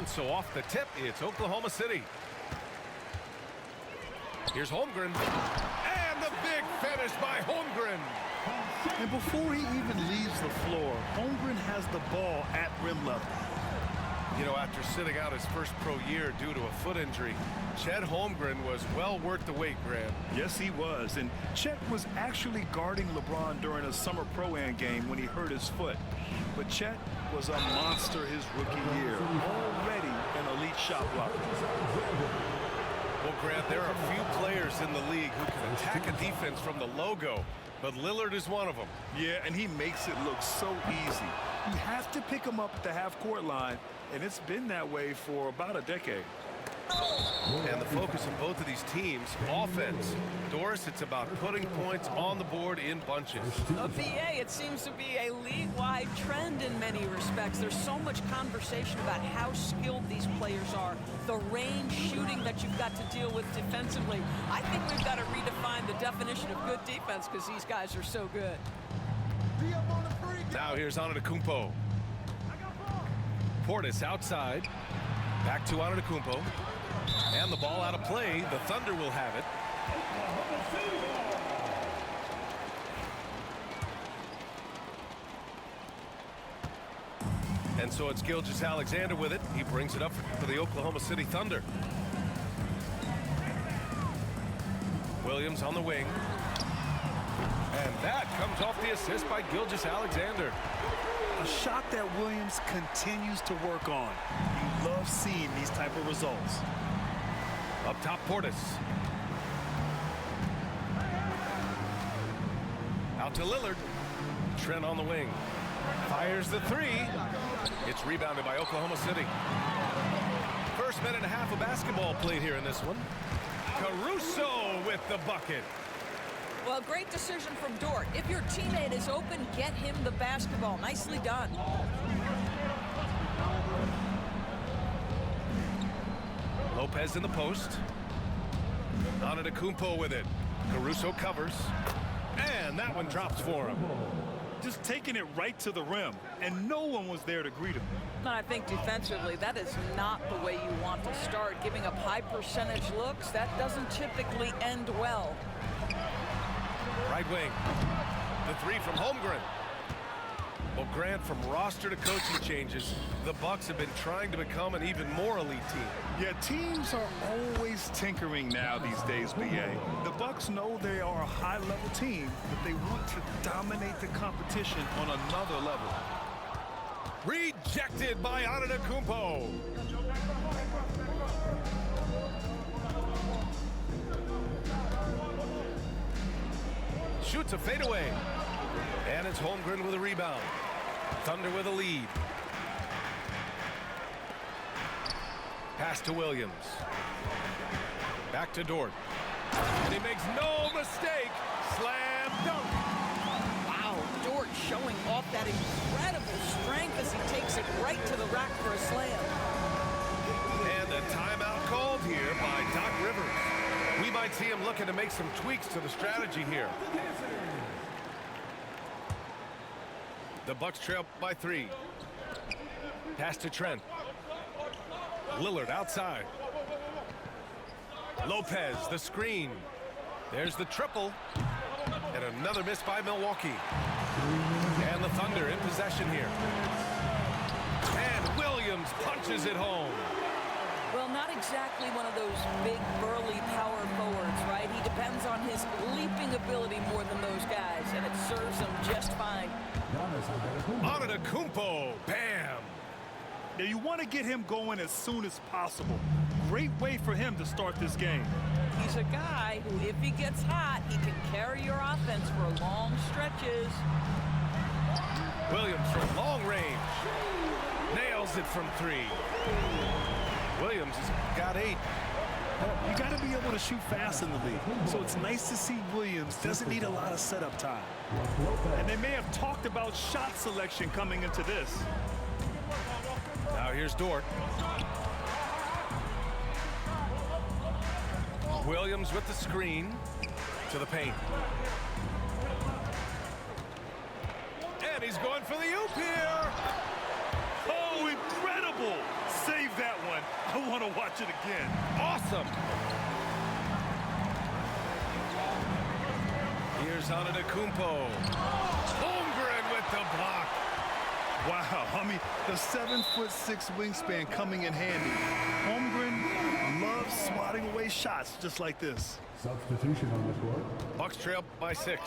And so off the tip, it's Oklahoma City. Here's Holmgren. And the big finish by Holmgren. And before he even leaves the floor, Holmgren has the ball at rim level. You know, after sitting out his first pro year due to a foot injury, Chet Holmgren was well worth the wait, Grant. Yes, he was. And Chet was actually guarding LeBron during a summer pro-am game when he hurt his foot. But Chet was a monster his rookie year, already an elite shot blocker. Well, Grant, there are a few players in the league who can attack a defense from the logo, but Lillard is one of them. Yeah, and he makes it look so easy. You have to pick him up at the half-court line, and it's been that way for about a decade. And the focus of both of these teams, offense. Doris, it's about putting points on the board in bunches. BA, it seems to be a league-wide trend in many respects. There's so much conversation about how skilled these players are, the range shooting that you've got to deal with defensively. I think we've got to redefine the definition of good defense because these guys are so good. Now here's Antetokounmpo. Portis outside. Back to Antetokounmpo. And the ball out of play. The Thunder will have it. And so it's Gilgeous-Alexander with it. He brings it up for the Oklahoma City Thunder. Williams on the wing. And that comes off the assist by Gilgeous-Alexander. A shot that Williams continues to work on. You love seeing these type of results. Up top, Portis. Out to Lillard. Trent on the wing. Fires the three. It's rebounded by Oklahoma City. First minute and a half of basketball played here in this one. Caruso with the bucket. Well, great decision from Dort. If your teammate is open, get him the basketball. Nicely done. Lopez in the post. Antetokounmpo with it. Caruso covers. And that one drops for him. Just taking it right to the rim, and no one was there to greet him. And I think defensively, that is not the way you want to start. Giving up high percentage looks, that doesn't typically end well. Right wing. The three from Holmgren. Well, Grant, from roster to coaching changes, the Bucks have been trying to become an even more elite team. Yeah, teams are always tinkering now these days, BA. The Bucks know they are a high-level team, but they want to dominate the competition on another level. Rejected by Antetokounmpo. Shoots a fadeaway. And it's Holmgren with a rebound. Thunder with a lead. Pass to Williams. Back to Dort. And he makes no mistake. Slam dunk. Wow, Dort showing off that incredible strength as he takes it right to the rack for a slam. And a timeout called here by Doc Rivers. We might see him looking to make some tweaks to the strategy here. The Bucks trail by 3. Pass to Trent. Lillard outside. Lopez, the screen. There's the triple. And another miss by Milwaukee. And the Thunder in possession here. And Williams punches it home. Well, not exactly one of those big, burly power forwards, right? He depends on his leaping ability more than those guys, and it serves him just fine. Antetokounmpo, bam! Now, you want to get him going as soon as possible. Great way for him to start this game. He's a guy who, if he gets hot, he can carry your offense for long stretches. Williams from long range. Nails it from 3. Williams has got 8. You got to be able to shoot fast in the league. So it's nice to see Williams doesn't need a lot of setup time. And they may have talked about shot selection coming into this. Now here's Dort. Williams with the screen to the paint. And he's going for the oop here. Oh, incredible. Save that to watch it again. Awesome. Here's Antetokounmpo. Holmgren with the block. Wow, I mean, the 7'6" wingspan coming in handy. Holmgren loves swatting away shots just like this. Substitution on the court. Bucks trail by 6.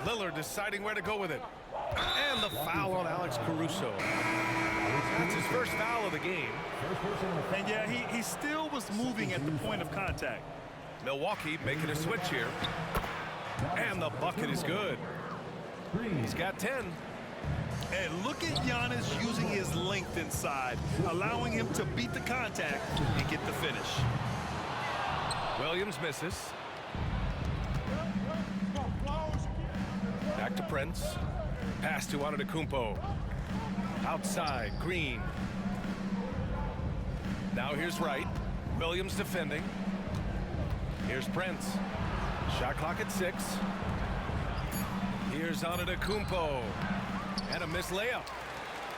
Lillard deciding where to go with it. And the foul on Alex Caruso. That's his first foul of the game. And yeah, he still was moving at the point of contact. Milwaukee making a switch here. And the bucket is good. He's got 10. And look at Giannis using his length inside, allowing him to beat the contact and get the finish. Williams misses. Back to Prince. Pass to Antetokounmpo. Outside, Green. Now here's Wright. Williams defending. Here's Prince. Shot clock at 6. Here's Antetokounmpo. And a missed layup.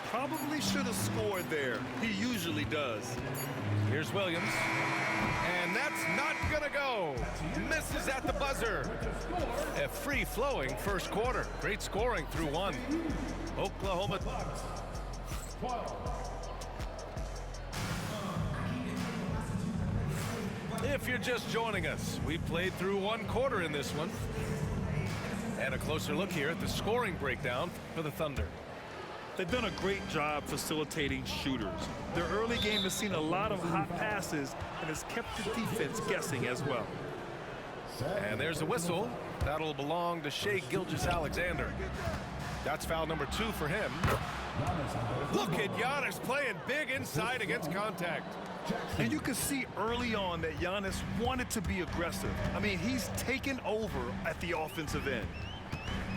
Probably should have scored there. He usually does. Here's Williams. And that's not gonna go. Misses at the buzzer. A free-flowing first quarter. Great scoring through 1. Oklahoma. If you're just joining us, we played through 1 quarter in this one. And a closer look here at the scoring breakdown for the Thunder. They've done a great job facilitating shooters. Their early game has seen a lot of hot passes and has kept the defense guessing as well. And there's a whistle. That'll belong to Shai Gilgeous-Alexander. That's foul number 2 for him. Look at Giannis playing big inside against contact. And you can see early on that Giannis wanted to be aggressive. I mean, he's taken over at the offensive end.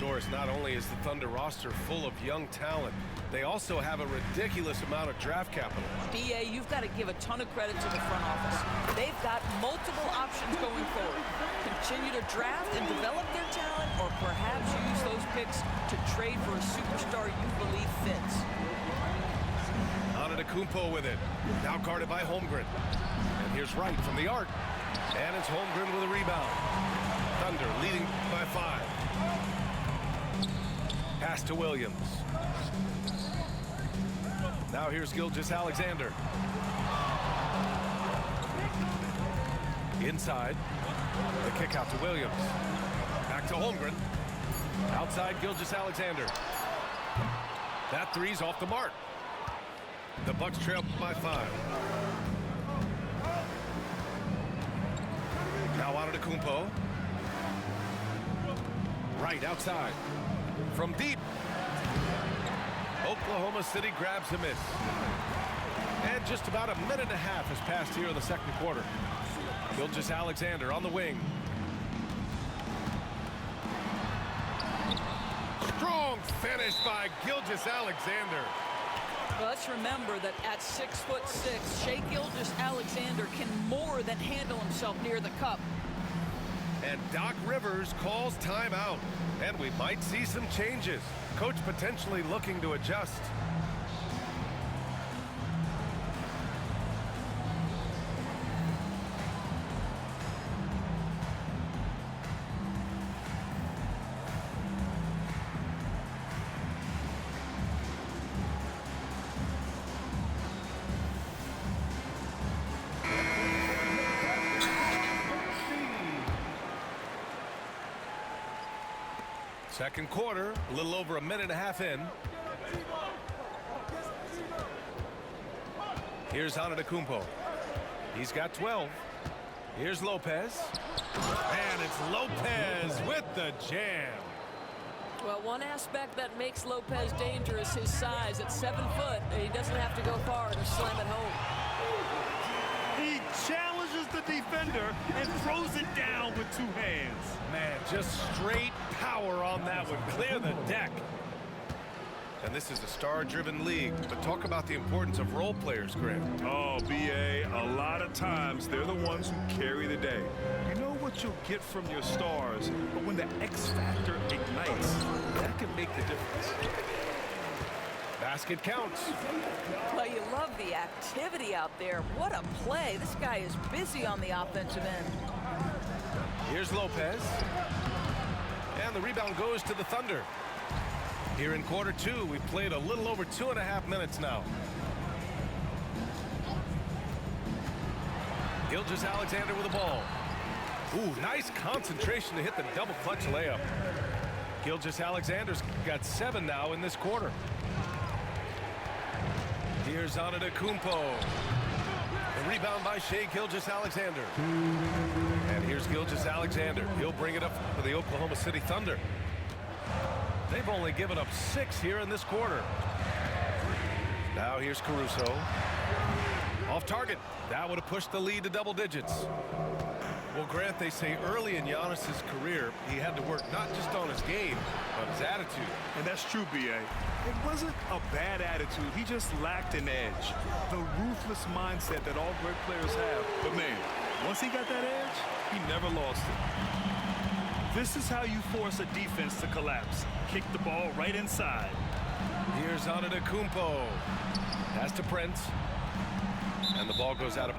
Doris, not only is the Thunder roster full of young talent, they also have a ridiculous amount of draft capital. BA, you've got to give a ton of credit to the front office. They've got multiple options going forward. Continue to draft and develop their talent, or perhaps use those picks to trade for a superstar you believe fits. Antetokounmpo with it. Now guarded by Holmgren. And here's Wright from the arc. And it's Holmgren with a rebound. Thunder leading by 5. Pass to Williams. Now here's Gilgeous-Alexander. Inside. The kick out to Williams. Back to Holmgren. Outside Gilgeous-Alexander. That three's off the mark. The Bucks trail by 5. Now Antetokounmpo. Right outside. From deep. Oklahoma City grabs a miss. And just about a minute and a half has passed here in the second quarter. Gilgeous-Alexander on the wing. Strong finish by Gilgeous-Alexander. Well, let's remember that at 6'6", Shai Gilgeous-Alexander can more than handle himself near the cup. And Doc Rivers calls timeout. And we might see some changes. Coach potentially looking to adjust. Second quarter, a little over a minute and a half in. Here's Antetokounmpo. He's got 12. Here's Lopez. And it's Lopez with the jam. Well, one aspect that makes Lopez dangerous, his size. At 7 foot, he doesn't have to go far to slam it home. He challenges the defender and throws it down with 2 hands. Man, just straight power on that one. Clear the deck. And this is a star-driven league, but talk about the importance of role players, Grant. Oh, BA, a lot of times they're the ones who carry the day. You know what you'll get from your stars, but when the X factor ignites, that can make the difference. basket counts. Well, you love the activity out there. What a play. This guy is busy on the offensive end. Here's Lopez. And the rebound goes to the Thunder. Here in quarter two, we've played a little over 2.5 minutes now. Gilgeous-Alexander with the ball. Ooh, nice concentration to hit the double clutch layup. Gilgeous-Alexander's got 7 now in this quarter. Here's Antetokounmpo. The rebound by Shai Gilgeous-Alexander. And here's Gilgeous-Alexander. He'll bring it up for the Oklahoma City Thunder. They've only given up 6 here in this quarter. Now here's Caruso. Off target. That would have pushed the lead to double digits. Well, Grant, they say early in Giannis's career, he had to work not just on his game, but his attitude. And that's true, B.A. It wasn't a bad attitude. He just lacked an edge. The ruthless mindset that all great players have. But, man, once he got that edge, he never lost it. This is how you force a defense to collapse. Kick the ball right inside. Here's Antetokounmpo. Pass to Prince. And the ball goes out of...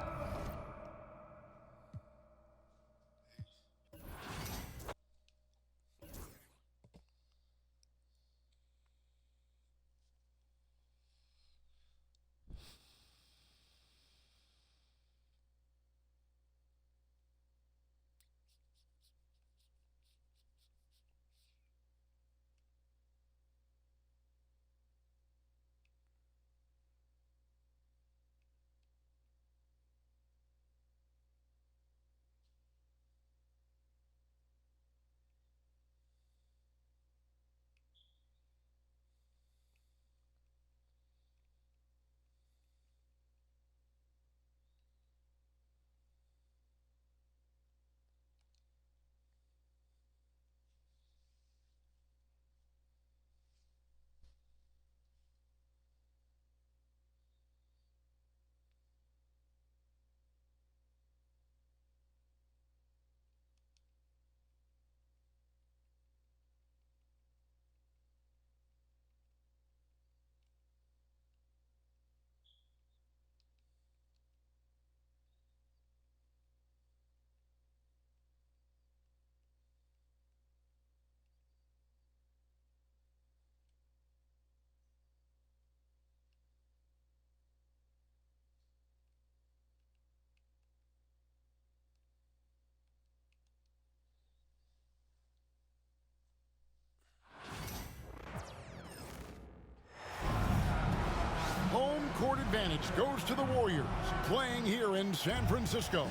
Home court advantage goes to the Warriors, playing here in San Francisco.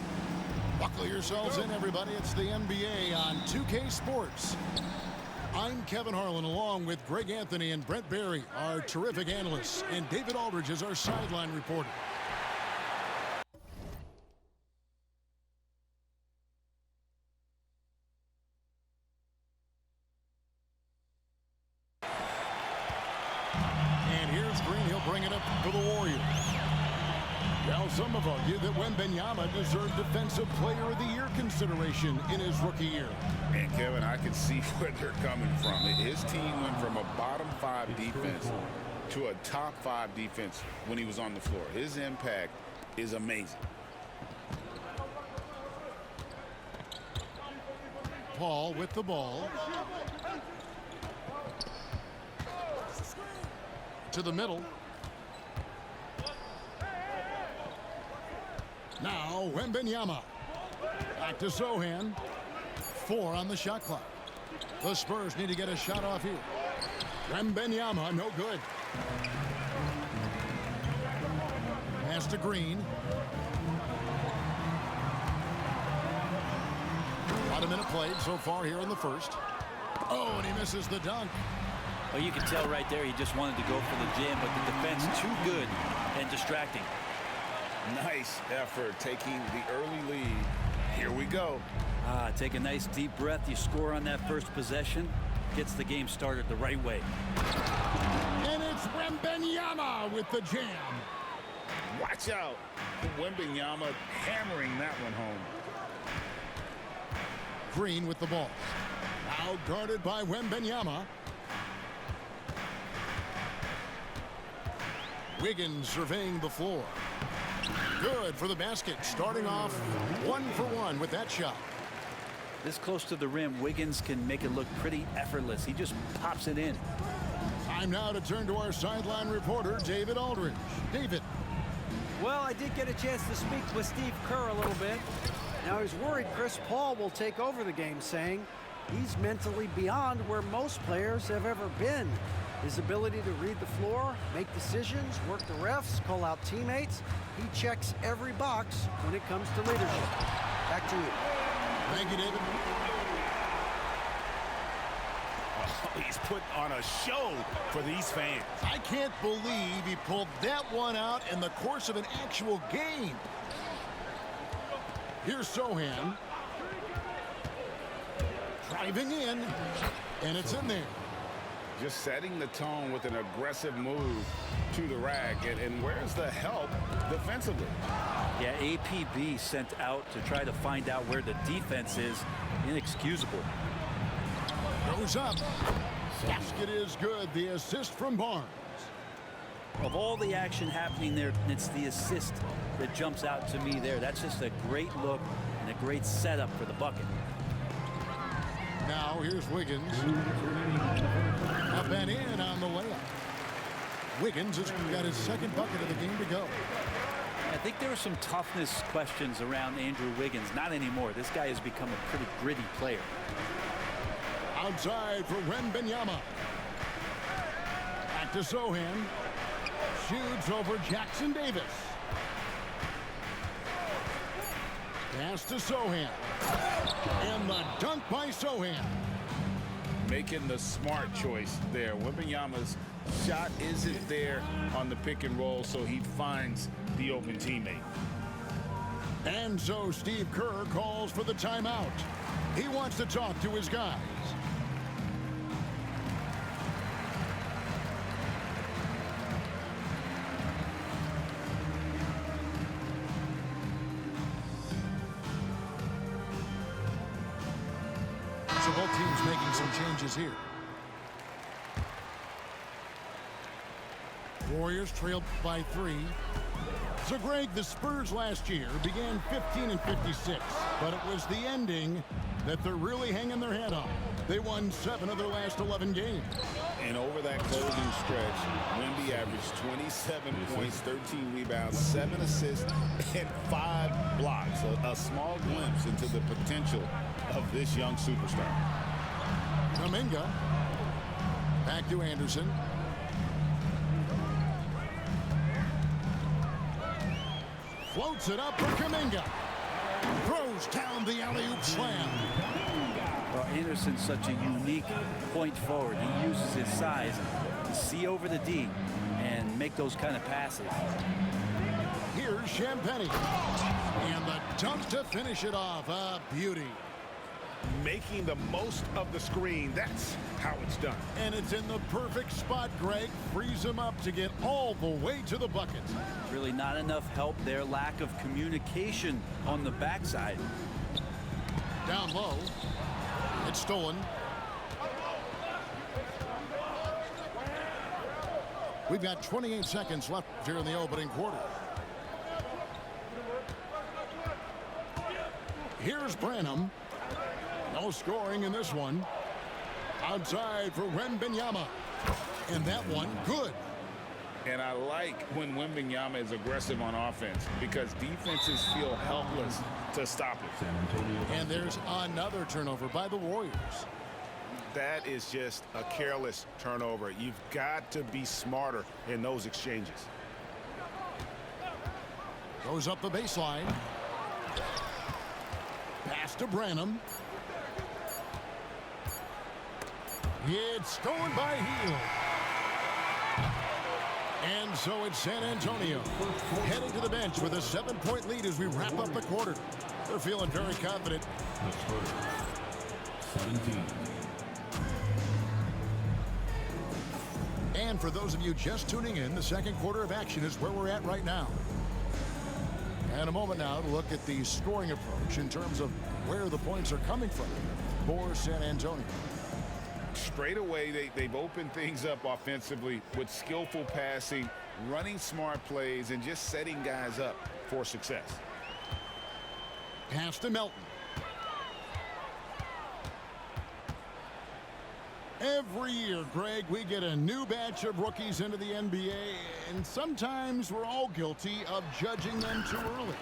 Buckle yourselves in, everybody. It's the NBA on 2K Sports. I'm Kevin Harlan, along with Greg Anthony and Brent Barry, our terrific analysts, and David Aldridge is our sideline reporter. For the Warriors. Now, some have argued that Wembanyama deserved Defensive Player of the Year consideration in his rookie year. And Kevin, I can see where they're coming from. His team went from a bottom 5 defense to a top 5 defense when he was on the floor. His impact is amazing. Paul with the ball. To the middle. Now, Wembanyama. Back to Sohan. 4 on the shot clock. The Spurs need to get a shot off here. Wembanyama, no good. Pass to Green. About a minute played so far here in the first. Oh, and he misses the dunk. Well, you can tell right there he just wanted to go for the jam, but the defense too good and distracting. Nice effort taking the early lead. Here we go. Take a nice deep breath. You score on that first possession. Gets the game started the right way. And it's Wembanyama with the jam. Watch out. Wembanyama hammering that one home. Green with the ball. Now guarded by Wembanyama. Wiggins surveying the floor. Good for the basket, starting off 1 for 1 with that shot. This close to the rim, Wiggins can make it look pretty effortless. He just pops it in. Time now to turn to our sideline reporter, David Aldridge. David. Well, I did get a chance to speak with Steve Kerr a little bit. Now, he's worried Chris Paul will take over the game, saying he's mentally beyond where most players have ever been. His ability to read the floor, make decisions, work the refs, call out teammates. He checks every box when it comes to leadership. Back to you. Thank you, David. Oh, he's put on a show for these fans. I can't believe he pulled that one out in the course of an actual game. Here's Sohan. Driving in, and it's in there. Just setting the tone with an aggressive move to the rack. And where's the help defensively? Yeah, APB sent out to try to find out where the defense is. Inexcusable. Goes up. Basket is good. The assist from Barnes. Of all the action happening there, it's the assist that jumps out to me there. That's just a great look and a great setup for the bucket. Now here's Wiggins. Up and in on the layup. Wiggins has got his second bucket of the game to go. I think there were some toughness questions around Andrew Wiggins. Not anymore. This guy has become a pretty gritty player. Outside for Wembanyama. Back to Sohan. Shoots over Jackson Davis. Pass to Sohan. And the dunk by Sohan. Making the smart choice there. Wembanyama's shot isn't there on the pick and roll, so he finds the open teammate. And so Steve Kerr calls for the timeout. He wants to talk to his guys. So both teams making some changes here. Warriors trailed by 3. So Greg, the Spurs last year began 15-56, but it was the ending that they're really hanging their head on. They won 7 of their last 11 games. And over that closing stretch, Wemby averaged 27 points, 13 rebounds, 7 assists, and 5 blocks. A small glimpse into the potential of this young superstar. Kuminga. Back to Anderson. Floats it up for Kuminga. Throws down the alley-oop slam. Well, Anderson's such a unique point forward. He uses his size to see over the D and make those kind of passes. Here's Champagnie. And the dunk to finish it off. A beauty. Making the most of the screen. That's how it's done. And it's in the perfect spot, Greg. Frees him up to get all the way to the bucket. Really not enough help there. Lack of communication on the backside. Down low. It's stolen. We've got 28 seconds left here in the opening quarter. Here's Branham. No scoring in this one. Outside for Wembanyama. And that one, good. And I like when Wembanyama is aggressive on offense because defenses feel helpless to stop it. And there's another turnover by the Warriors. That is just a careless turnover. You've got to be smarter in those exchanges. Goes up the baseline. Pass to Branham. It's stolen by Hield. And so it's San Antonio heading to the bench with a 7-point lead as we wrap up the quarter. They're feeling very confident. 17. And for those of you just tuning in, the second quarter of action is where we're at right now. And a moment now to look at the scoring approach in terms of where the points are coming from for San Antonio. Straight away, they've opened things up offensively with skillful passing running smart plays and just setting guys up for success. Pass to Melton. Every year, Greg, we get a new batch of rookies into the NBA, and sometimes we're all guilty of judging them too early.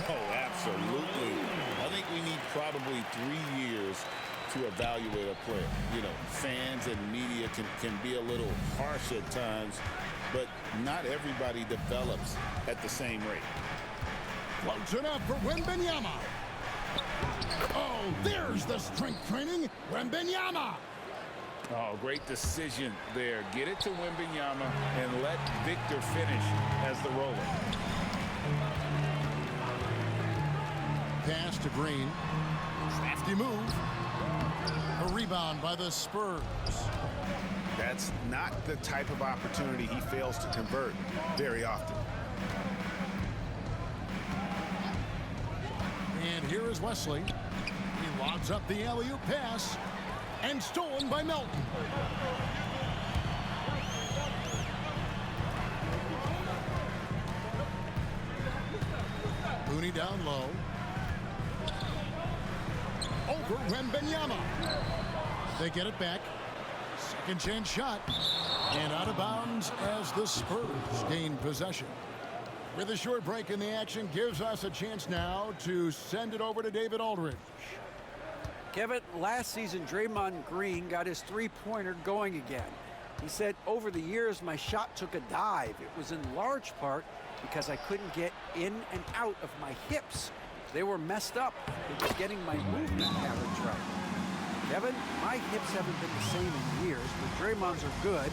Oh, absolutely. I think we need probably 3 years to evaluate a player. You know, fans and media can be a little harsh at times, but not everybody develops at the same rate. Floats it up for Wembanyama. Oh, there's the strength training. Wembanyama. Oh, great decision there. Get it to Wembanyama and let Victor finish as the roller. Pass to Green. Crafty move. A rebound by the Spurs. That's not the type of opportunity he fails to convert very often. And here is Wesley. He lobs up the alley-oop pass. And stolen by Melton. Mooney down low. Over Wembanyama. They get it back. Second chance shot. And out of bounds as the Spurs gain possession. With a short break in the action, gives us a chance now to send it over to David Aldridge. Kevin, last season, Draymond Green got his three-pointer going again. He said, over the years, my shot took a dive. It was in large part because I couldn't get in and out of my hips. They were messed up. It was getting my movement average right. Kevin, my hips haven't been the same in years, but Draymond's are good.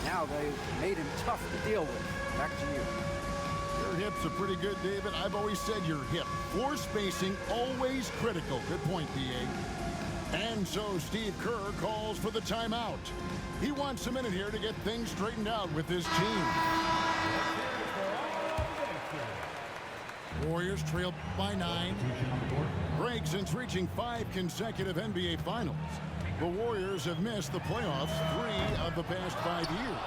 Now they've made him tough to deal with. Back to you. Your hips are pretty good, David. I've always said your hip. Floor spacing, always critical. Good point, PA. And so Steve Kerr calls for the timeout. He wants a minute here to get things straightened out with his team. Warriors trail by 9. Greg, since reaching 5 consecutive NBA Finals, the Warriors have missed the playoffs 3 of the past 5 years.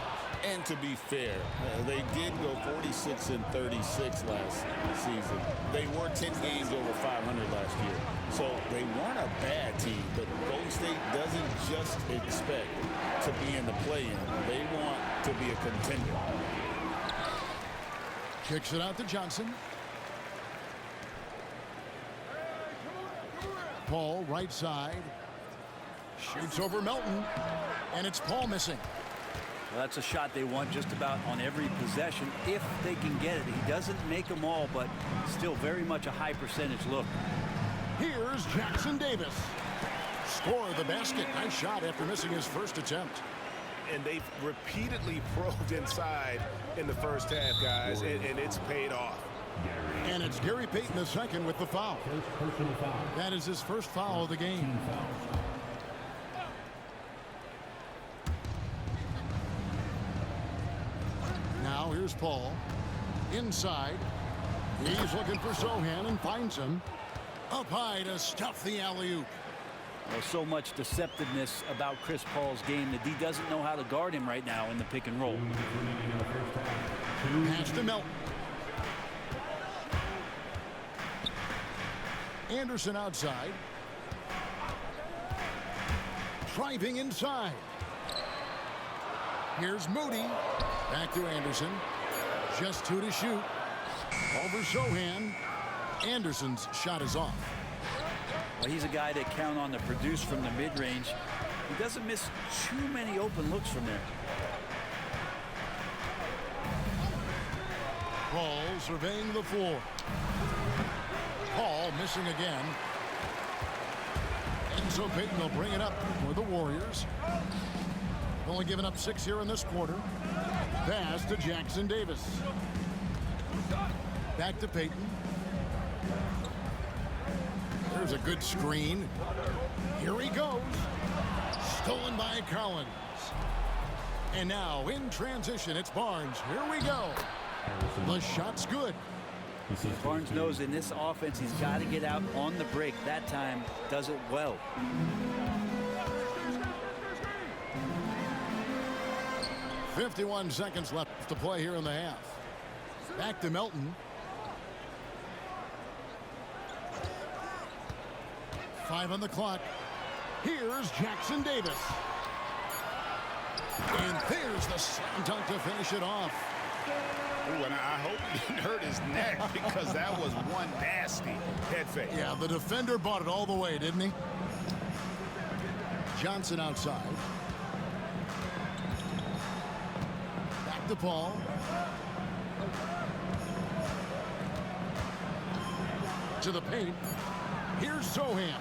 And to be fair, they did go 46-36 last season. They were 10 games over 500 last year. So they weren't a bad team, but Golden State doesn't just expect to be in the play-in. They want to be a contender. Kicks it out to Johnson. Paul, right side. Shoots over Melton. And it's Paul missing. Well, that's a shot they want just about on every possession if they can get it. He doesn't make them all, but still very much a high percentage look. Here's Jackson Davis. Score the basket. Nice shot after missing his first attempt. And they've repeatedly probed inside in the first half, guys, and it's paid off. And it's Gary Payton II with the foul. That is his first foul of the game. Now here's Paul. Inside. He's looking for Sohan and finds him. Up high to stuff the alley-oop. Well, so much deceptiveness about Chris Paul's game that he doesn't know how to guard him right now in the pick and roll. Pass to Melton. Anderson outside. Driving inside. Here's Moody. Back to Anderson. Just 2 to shoot. Over Sohan. Anderson's shot is off. Well, he's a guy that count on to produce from the mid-range. He doesn't miss too many open looks from there. Paul surveying the floor. Paul missing again. And so Payton will bring it up for the Warriors. Only given up 6 here in this quarter. Pass to Jackson Davis. Back to Payton. There's a good screen. Here he goes. Stolen by Collins. And now in transition, it's Barnes. Here we go. The shot's good. Barnes knows in this offense he's got to get out on the break. That time does it well. 51 seconds left to play here in the half. Back to Melton. 5 on the clock. Here's Jackson Davis. And there's the slam dunk to finish it off. Ooh, and I hope he didn't hurt his neck because that was one nasty head fake. Yeah, the defender bought it all the way, didn't he? Johnson outside. Back to Paul. To the paint. Here's Sohan.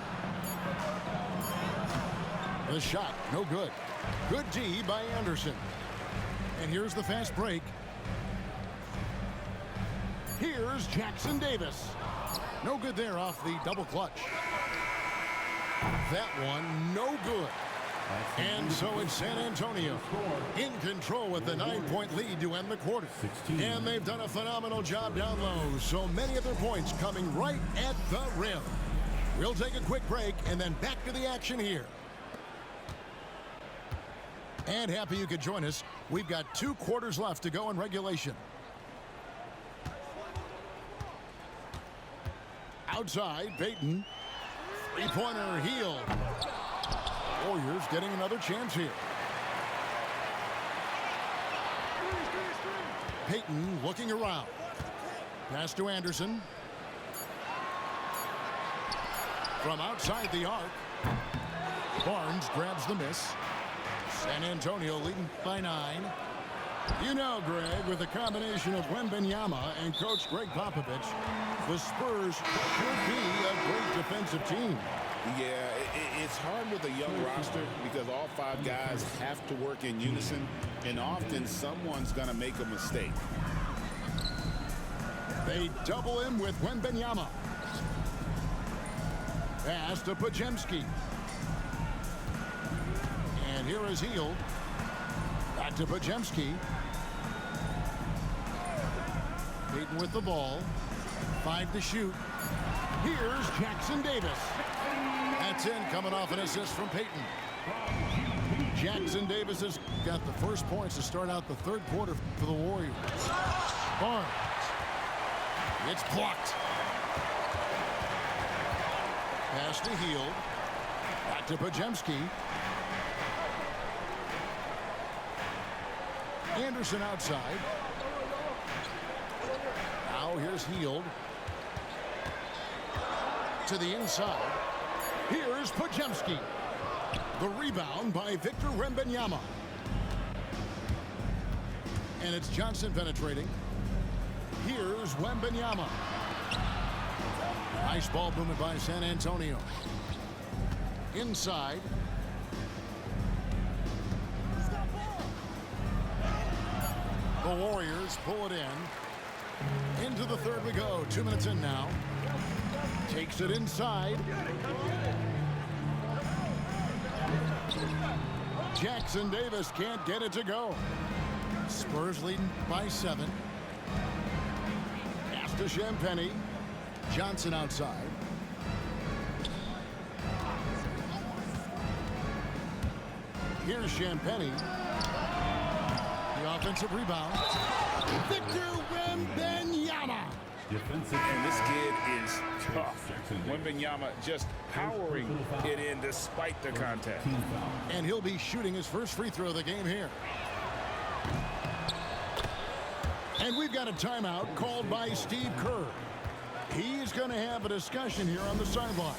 The shot, no good. Good D by Anderson. And here's the fast break. Here's Jackson Davis. No good there off the double clutch. That one, no good. And so it's San Antonio in control with the 9-point lead to end the quarter. And they've done a phenomenal job down low. So many of their points coming right at the rim. We'll take a quick break and then back to the action here. And happy you could join us. We've got 2 quarters left to go in regulation. Outside, Payton. Three-pointer, Hield. Warriors getting another chance here. Payton looking around. Pass to Anderson. From outside the arc. Barnes grabs the miss. San Antonio leading by 9. You know, Greg, with the combination of Wembanyama and Coach Greg Popovich, the Spurs should be a great defensive team. Yeah, it's hard with a young roster because all 5 guys have to work in unison, and often someone's going to make a mistake. They double him with Wembanyama. Pass to Pajemski. And here is Hield. Back to Pajemski. Payton with the ball. 5 to shoot. Here's Jackson Davis. That's in, coming off an assist from Payton. Jackson Davis has got the first points to start out the 3rd quarter for the Warriors. Barnes. It's blocked. Pass to Hield. Back to Pajemski. Anderson outside. Now here's Hield. To the inside. Here's Pajemski. The rebound by Victor Wembanyama. And it's Johnson penetrating. Here's Wembanyama. Nice ball movement by San Antonio. Inside. The Warriors pull it in. Into the 3rd we go. 2 minutes in now. Takes it inside. Jackson Davis can't get it to go. Spurs leading by 7. Pass to Champagnie. Johnson outside. Here's Champagnie. The offensive rebound. Victor Wembanyama. And this kid is tough. Wembanyama just powering it in despite the contact. And he'll be shooting his first free throw of the game here. And we've got a timeout called by Steve Kerr. He's going to have a discussion here on the sideline.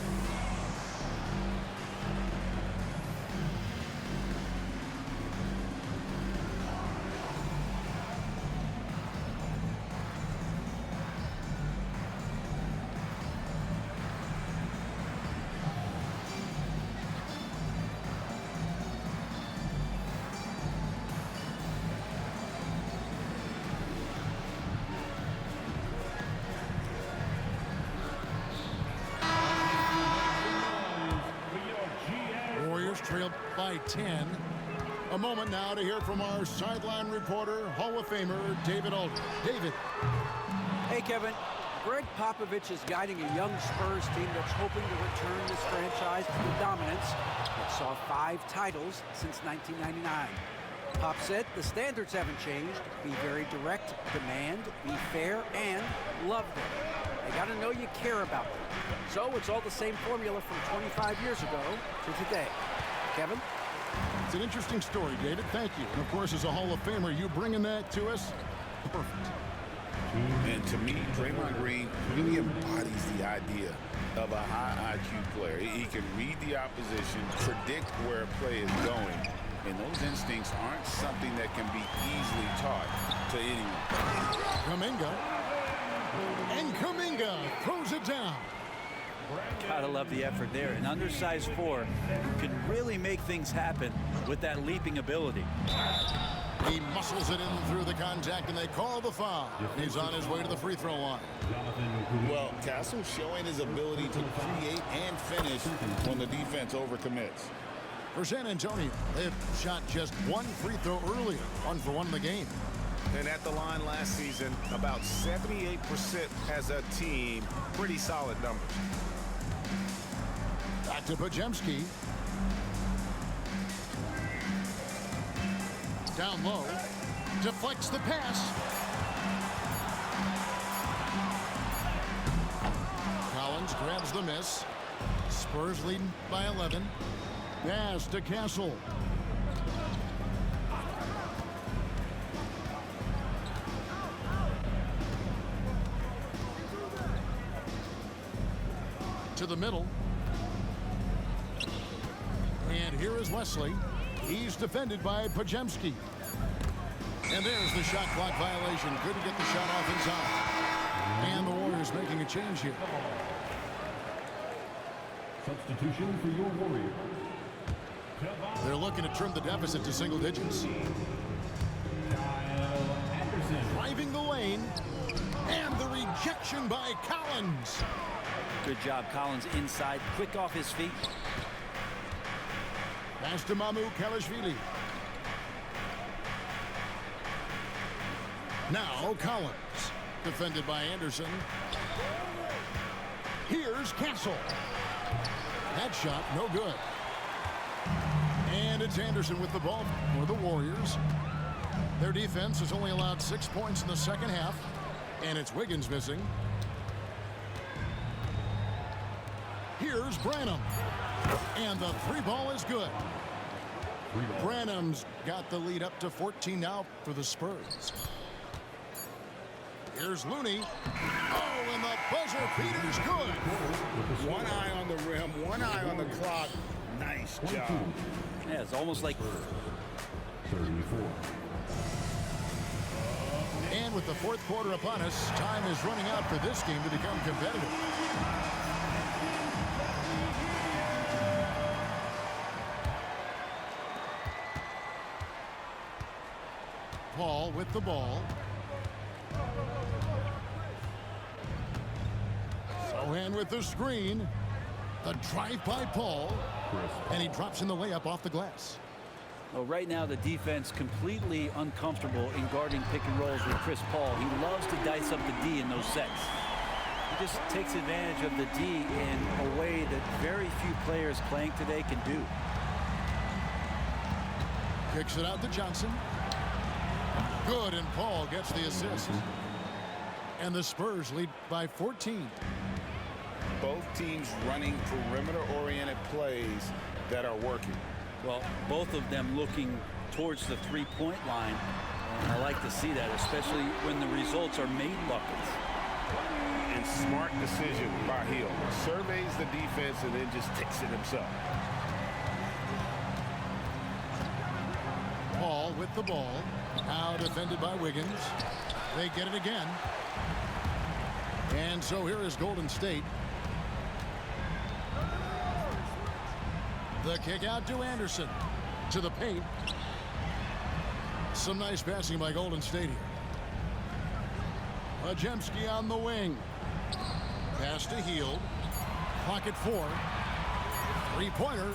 Trailed by 10. A moment now to hear from our sideline reporter, Hall of Famer David Aldridge. David. Hey, Kevin. Greg Popovich is guiding a young Spurs team that's hoping to return this franchise to dominance that saw 5 titles since 1999. Pop said the standards haven't changed. Be very direct, demand, be fair, and love them. They got to know you care about them. So it's all the same formula from 25 years ago to today. Kevin? It's an interesting story, David. Thank you. And of course, as a Hall of Famer, you bringing that to us? Perfect. And to me, Draymond Green really embodies the idea of a high IQ player. He can read the opposition, predict where a play is going, and those instincts aren't something that can be easily taught to anyone. Kuminga. And Kuminga throws it down. Gotta love the effort there. An undersized 4 can really make things happen with that leaping ability. He muscles it in through the contact, and they call the foul. He's on his way to the free throw line. Well, Castle showing his ability to create and finish when the defense overcommits. For San Antonio, they've shot just one free throw earlier, 1 for 1 in the game. And at the line last season, about 78% as a team. Pretty solid numbers. Back to Podziemski. Down low. Deflects the pass. Collins grabs the miss. Spurs leading by 11. Pass to Castle. To the middle. And here is Wesley. He's defended by Podziemski. And there's the shot clock violation. Couldn't get the shot off inside. And the Warriors making a change here. Substitution for your Warrior. They're looking to trim the deficit to single digits. Driving the lane. And the rejection by Collins. Good job, Collins inside, quick off his feet. Pass to Mamu Kalashvili. Now Collins, defended by Anderson. Here's Castle. That shot, no good. And it's Anderson with the ball for the Warriors. Their defense has only allowed 6 points in the second half, and it's Wiggins missing. Here's Branham. And the 3 ball is good. Branham's got the lead up to 14 now for the Spurs. Here's Looney. Oh, and the buzzer beater's good. One eye on the rim, one eye on the clock. Nice job. Yeah, it's almost like 34. And with the fourth quarter upon us, time is running out for this game to become competitive. Paul with the ball. Sohan with the screen. The drive by Paul. And he drops in the layup off the glass. well, right now the defense completely uncomfortable in guarding pick and rolls with Chris Paul. He loves to dice up the D in those sets. He just takes advantage of the D in a way that very few players playing today can do. Kicks it out to Johnson. Good, and Paul gets the assist. And the Spurs lead by 14. Both teams running perimeter-oriented plays that are working. Well, both of them looking towards the three-point line. And I like to see that, especially when the results are made buckets. And smart decision by Hill. Surveys the defense and then just takes it himself. Paul with the ball. Now defended by Wiggins. They get it again. And so here is Golden State. The kick out to Anderson. To the paint. Some nice passing by Golden State here. Podziemski on the wing. Pass to Hield. Clock at 4. Three-pointer.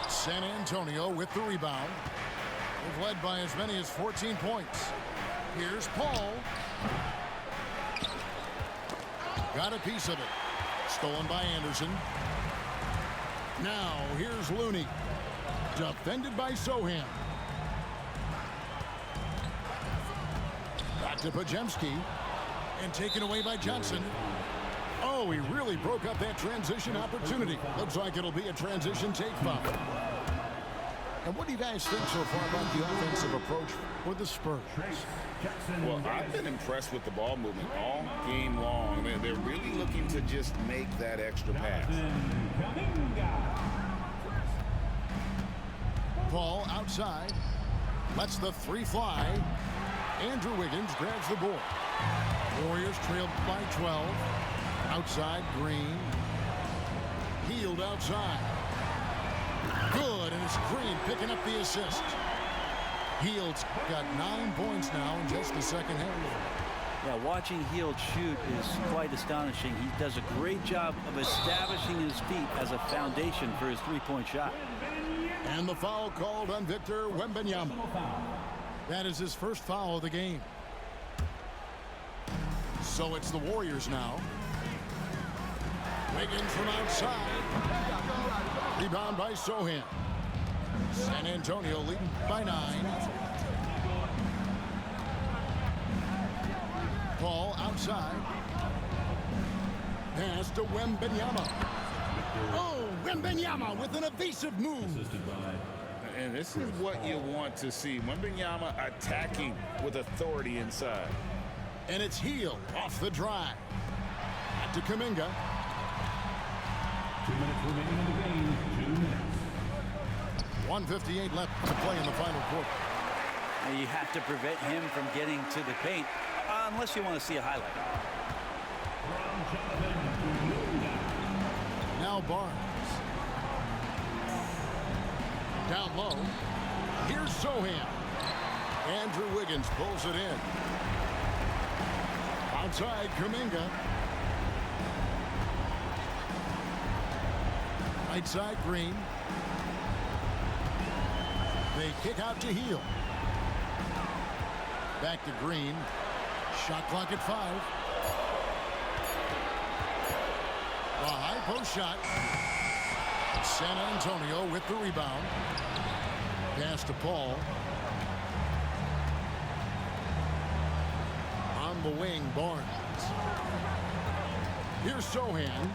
San Antonio with the rebound. They've led by as many as 14 points. Here's Paul. Got a piece of it. Stolen by Anderson. Now here's Looney. Defended by Sohan. to Pajemski. And taken away by Johnson. Oh, he really broke up that transition opportunity. Looks like it'll be a transition take foul. And what do you guys think so far about the offensive approach for the Spurs? Well, I've been impressed with the ball movement all game long. They're really looking to just make that extra pass. Paul outside. Lets the three fly. Andrew Wiggins grabs the board. Warriors trail by 12. Outside, Green. Healed outside. Good, and it's Green picking up the assist. Hield's got 9 points now in just the second half. Yeah, watching Hield shoot is quite astonishing. He does a great job of establishing his feet as a foundation for his three-point shot. And the foul called on Victor Wembanyama. That is his first foul of the game. So it's the Warriors now. Wiggins from outside. Rebound by Sohan. San Antonio leading by 9. Paul outside. Pass to Wembanyama. Oh, Wembanyama with an evasive move. And this is what you want to see. Wembanyama attacking with authority inside. And it's Hield off the drive. Back to Kuminga. 2 minutes remaining in the game. 2 minutes. 1:58 left to play in the final quarter. Now you have to prevent him from getting to the paint, unless you want to see a highlight. Now Barnes. Down low. Here's Sohan. Andrew Wiggins pulls it in. Outside, Kuminga. Right side, Green. They kick out to Hield. Back to Green. Shot clock at 5. The high post shot. San Antonio with the rebound. Pass to Paul. On the wing, Barnes. Here's Sohan.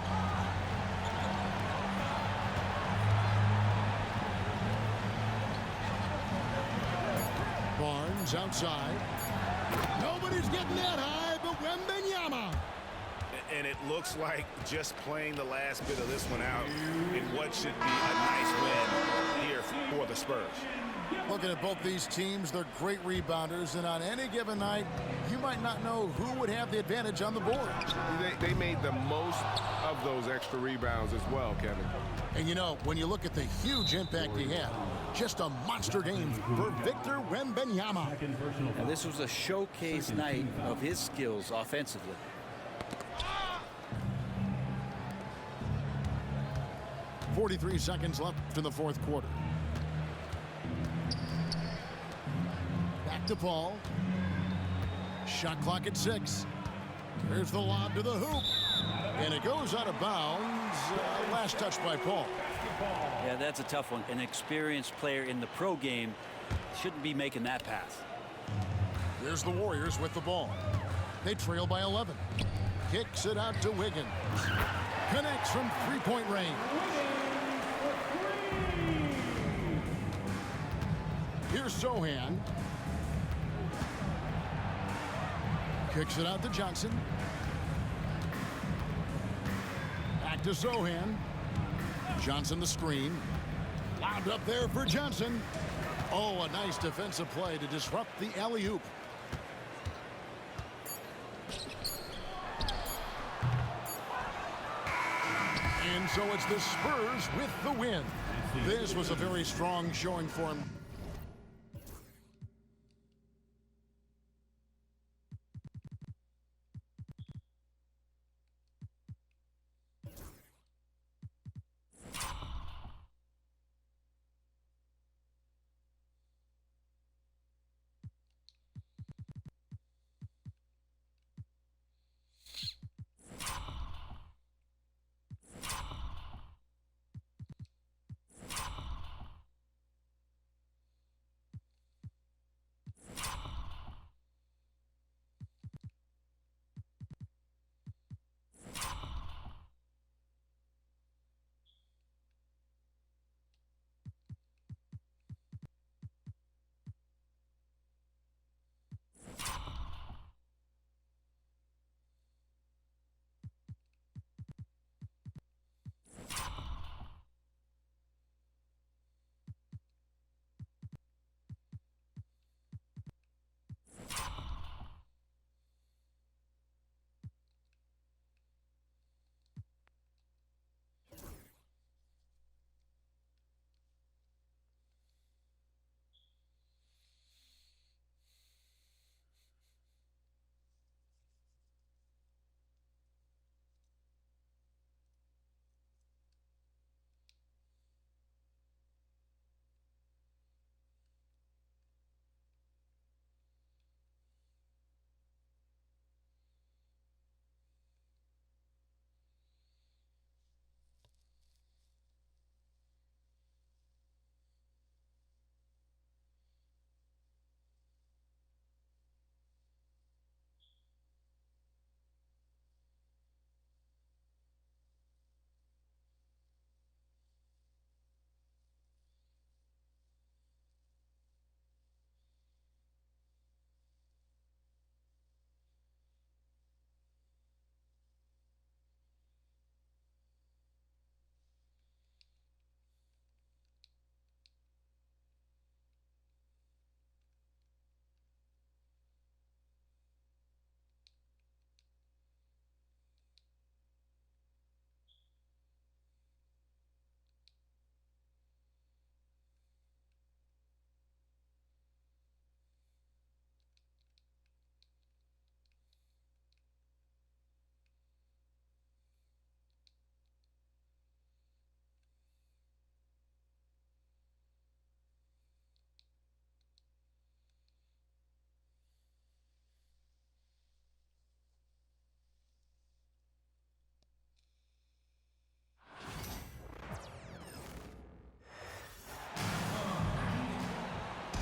Barnes outside. Nobody's getting that high but Wembanyama. And it looks like just playing the last bit of this one out in what should be a nice win here for the Spurs. Looking at both these teams, they're great rebounders, and on any given night, you might not know who would have the advantage on the board. They made the most of those extra rebounds as well, Kevin. And you know, when you look at the huge impact he had, just a monster game for Victor Wembanyama. Now this was a showcase night of his skills offensively. .43 seconds left in the fourth quarter. Back to Paul. Shot clock at 6. Here's the lob to the hoop. And it goes out of bounds. Last touch by Paul. Yeah, that's a tough one. An experienced player in the pro game shouldn't be making that pass. Here's the Warriors with the ball. They trail by 11. Kicks it out to Wiggins. Connects from three-point range. Here's Sohan. Kicks it out to Johnson. Back to Sohan. Johnson the screen. Lobbed up there for Johnson. Oh, a nice defensive play to disrupt the alley-oop. And so it's the Spurs with the win. This was a very strong showing for him.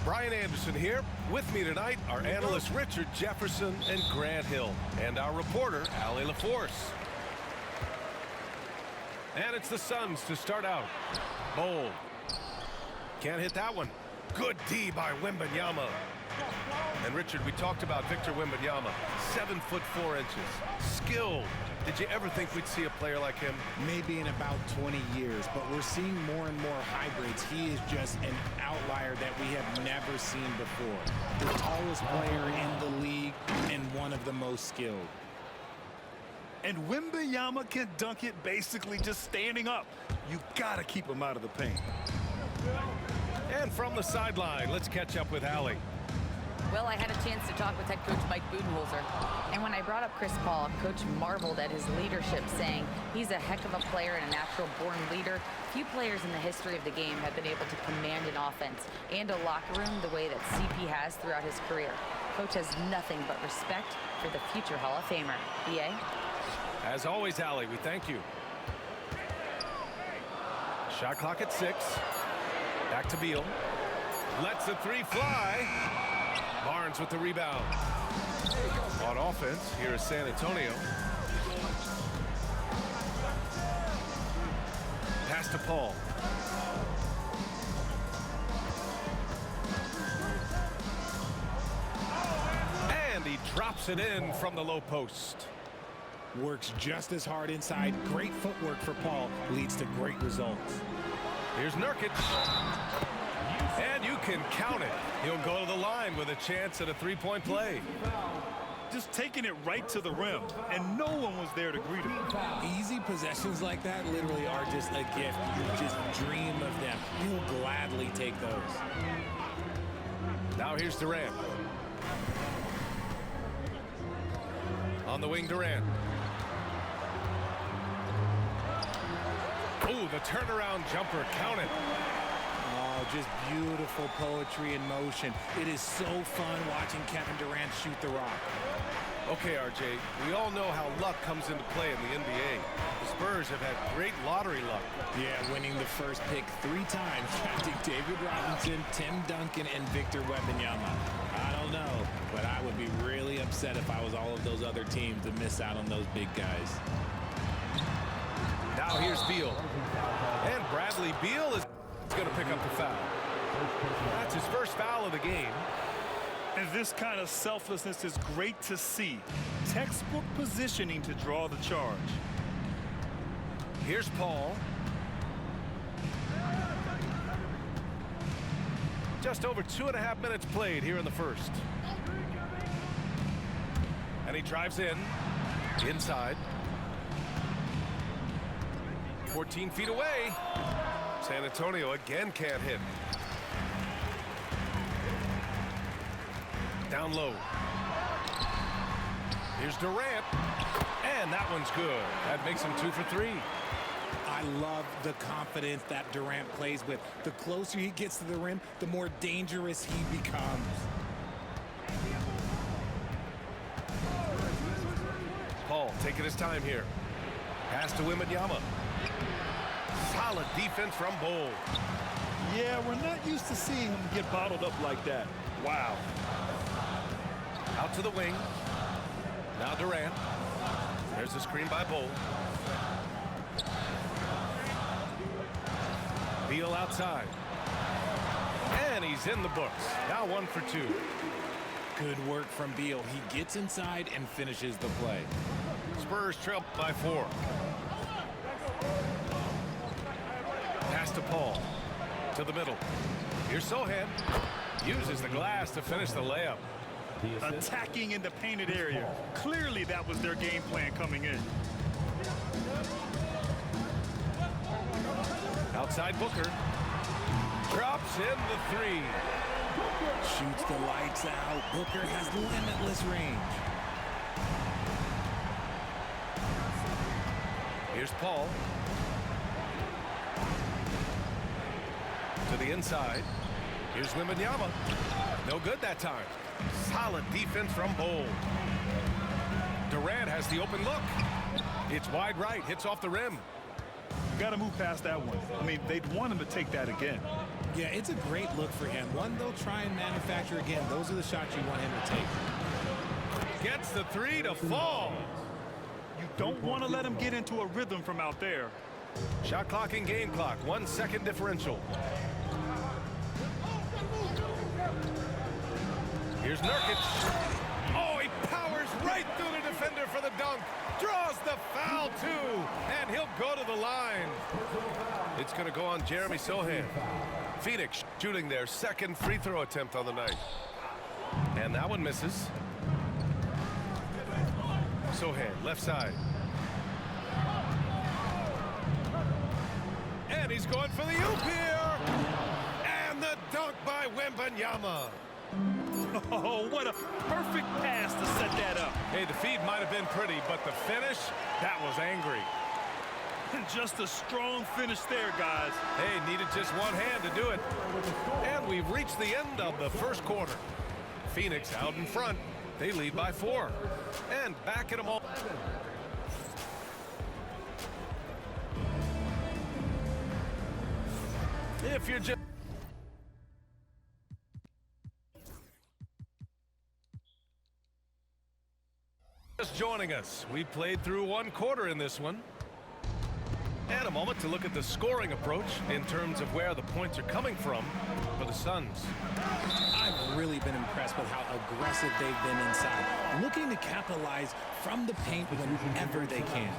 Brian Anderson here. With me tonight are analysts Richard Jefferson and Grant Hill, and our reporter, Allie LaForce. And it's the Suns to start out. Bold. Can't hit that one. Good D by Wembanyama. And Richard, we talked about Victor Wembanyama. 7'4" skilled. Did you ever think we'd see a player like him? Maybe in about 20 years, but we're seeing more and more hybrids. He is just an outlier that we have never seen before. The tallest player in the league and one of the most skilled. And Wembanyama can dunk it basically just standing up. You gotta keep him out of the paint. And from the sideline, let's catch up with Allie. Well, I had a chance to talk with head coach Mike Budenholzer. And when I brought up Chris Paul, coach marveled at his leadership, saying he's a heck of a player and a natural-born leader. Few players in the history of the game have been able to command an offense and a locker room the way that CP has throughout his career. Coach has nothing but respect for the future Hall of Famer. BA? As always, Allie, we thank you. Shot clock at 6. Back to Beal. Lets the three fly. Barnes with the rebound. On offense, here is San Antonio. Pass to Paul. And he drops it in from the low post. Works just as hard inside. Great footwork for Paul. Leads to great results. Here's Nurkic. And you can count it. He'll go to the line with a chance at a three-point play. Just taking it right to the rim, and no one was there to greet him. Easy possessions like that literally are just a gift. You just dream of them. You'll gladly take those. Now here's Durant. On the wing, Durant. Oh, the turnaround jumper, count it. Oh, just beautiful poetry in motion. It is so fun watching Kevin Durant shoot the rock. Okay, RJ, we all know how luck comes into play in the NBA. The Spurs have had great lottery luck. Yeah, winning the first pick 3 times, drafting David Robinson, Tim Duncan, and Victor Wembanyama. I don't know, but I would be really upset if I was all of those other teams to miss out on those big guys. Now here's Beal. And Bradley Beal is going to pick up the foul. That's his first foul of the game. And this kind of selflessness is great to see. Textbook positioning to draw the charge. Here's Paul. Just over 2.5 minutes played here in the first. And he drives in. Inside. 14 feet away. San Antonio again can't hit. Down low. Here's Durant. And that one's good. That makes him 2 for 3. I love the confidence that Durant plays with. The closer he gets to the rim, the more dangerous he becomes. Paul taking his time here. Pass to Wembanyama. Solid defense from Bold. Yeah, we're not used to seeing him get bottled up like that. Wow. Out to the wing. Now Durant. There's the screen by Bold. Beal outside. And he's in the books. Now 1 for 2. Good work from Beal. He gets inside and finishes the play. Spurs trail by 4. Pass to Paul. To the middle. Here's Sohan. Uses the glass to finish the layup. Attacking in the painted area. Clearly that was their game plan coming in. Outside Booker. Drops in the 3. Shoots the lights out. Booker has limitless range. Here's Paul. To the inside. Here's Wembanyama. No good that time. Solid defense from Bold. Durant has the open look. It's wide right. Hits off the rim. You got to move past that one. I mean, they'd want him to take that again. Yeah, it's a great look for him. One they'll try and manufacture again. Those are the shots you want him to take. Gets the three to fall. You don't want to let him get into a rhythm from out there. Shot clock and game clock, 1 second differential. Here's Nurkic. Oh, he powers right through the defender for the dunk. Draws the foul, too. And he'll go to the line. It's going to go on Jeremy Sohan. Phoenix shooting their second free throw attempt on the night. And that one misses. Sohan, left side. And he's going for the oop here. And the dunk by Wembanyama. Oh, what a perfect pass to set that up. Hey, the feed might have been pretty, but the finish, that was angry. Just a strong finish there, guys. Hey, needed just one hand to do it. And we've reached the end of the first quarter. Phoenix out in front. They lead by 4. And back at them all. If you're just joining us, we played through 1 quarter in this one. And a moment to look at the scoring approach in terms of where the points are coming from for the Suns. I've really been impressed with how aggressive they've been inside, looking to capitalize from the paint whenever they can.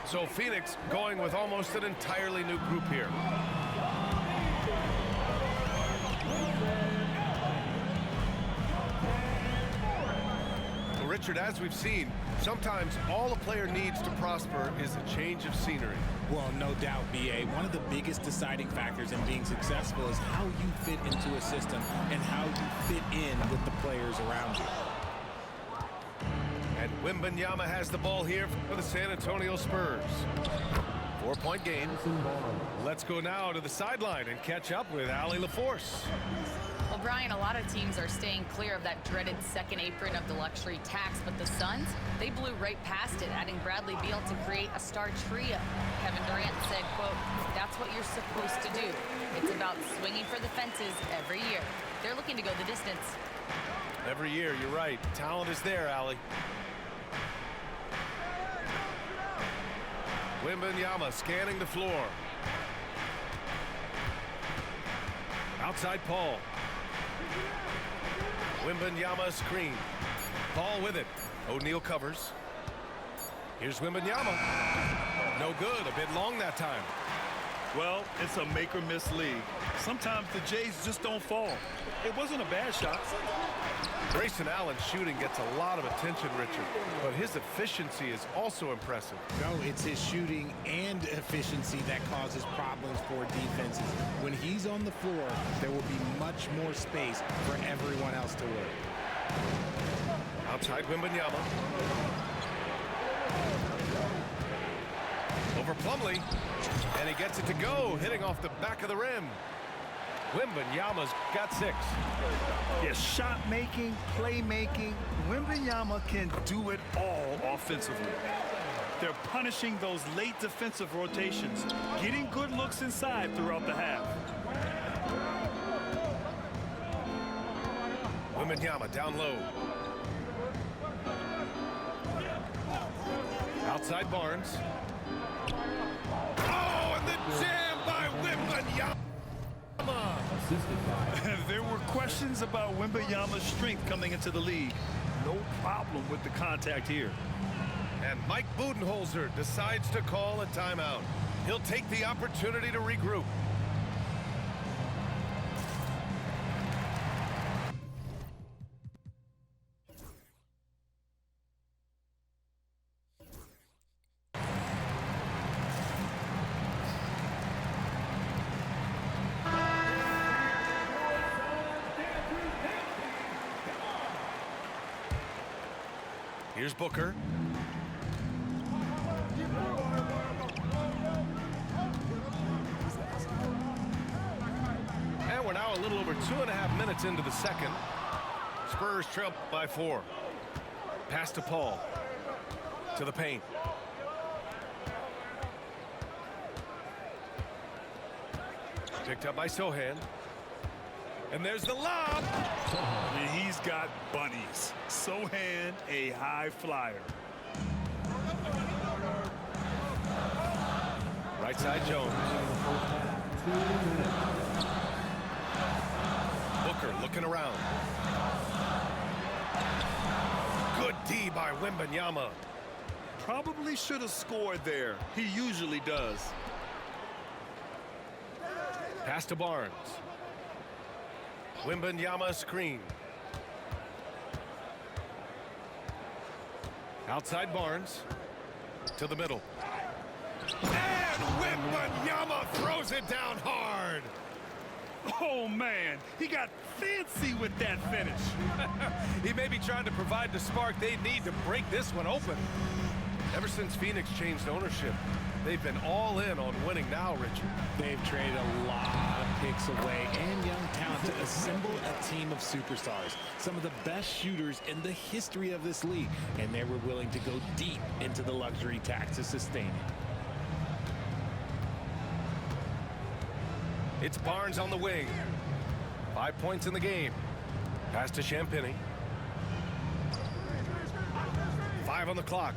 So Phoenix going with almost an entirely new group here. Well, Richard, as we've seen, sometimes all a player needs to prosper is a change of scenery. Well, no doubt, B.A. One of the biggest deciding factors in being successful is how you fit into a system and how you fit in with the players around you. And Wembanyama has the ball here for the San Antonio Spurs. 4-point game. Let's go now to the sideline and catch up with Allie LaForce. Well, Brian, a lot of teams are staying clear of that dreaded second apron of the luxury tax, but the Suns, they blew right past it, adding Bradley Beal to create a star trio. Kevin Durant said, quote, "That's what you're supposed to do. It's about swinging for the fences every year." They're looking to go the distance. Every year, you're right. Talent is there, Allie. Wembanyama scanning the floor. Outside Paul. Wembanyama screen. Paul with it. O'Neal covers. Here's Wembanyama. No good. A bit long that time. Well, it's a make or miss league. Sometimes the Jays just don't fall. It wasn't a bad shot. Grayson Allen's shooting gets a lot of attention, Richard, but his efficiency is also impressive. No, it's his shooting and efficiency that causes problems for defenses. When he's on the floor, there will be much more space for everyone else to work. Outside Wembanyama. Over Plumlee, and he gets it to go, hitting off the back of the rim. Wembanyama's got 6. Yeah, shot making, playmaking. Wembanyama can do it all offensively. They're punishing those late defensive rotations, getting good looks inside throughout the half. Wembanyama down low. Outside Barnes. Oh, and the jam by Wembanyama. There were questions about Wembanyama's strength coming into the league. No problem with the contact here. And Mike Budenholzer decides to call a timeout. He'll take the opportunity to regroup. Here's Booker. And we're now a little over 2.5 minutes into the second. Spurs trail by 4. Pass to Paul. To the paint. Picked up by Sohan. And there's the lob. And he's got bunnies. Sohan, a high flyer. Right side Jones. Booker looking around. Good D by Wembanyama. Probably should have scored there. He usually does. Pass to Barnes. Wembanyama screen. Outside Barnes. To the middle. And Wembanyama throws it down hard. Oh, man. He got fancy with that finish. He may be trying to provide the spark they need to break this one open. Ever since Phoenix changed ownership, they've been all in on winning now, Richard. They've traded a lot of picks away and young talent to assemble a team of superstars. Some of the best shooters in the history of this league. And they were willing to go deep into the luxury tax to sustain it. It's Barnes on the wing. 5 points in the game. Pass to Champagny. 5 on the clock.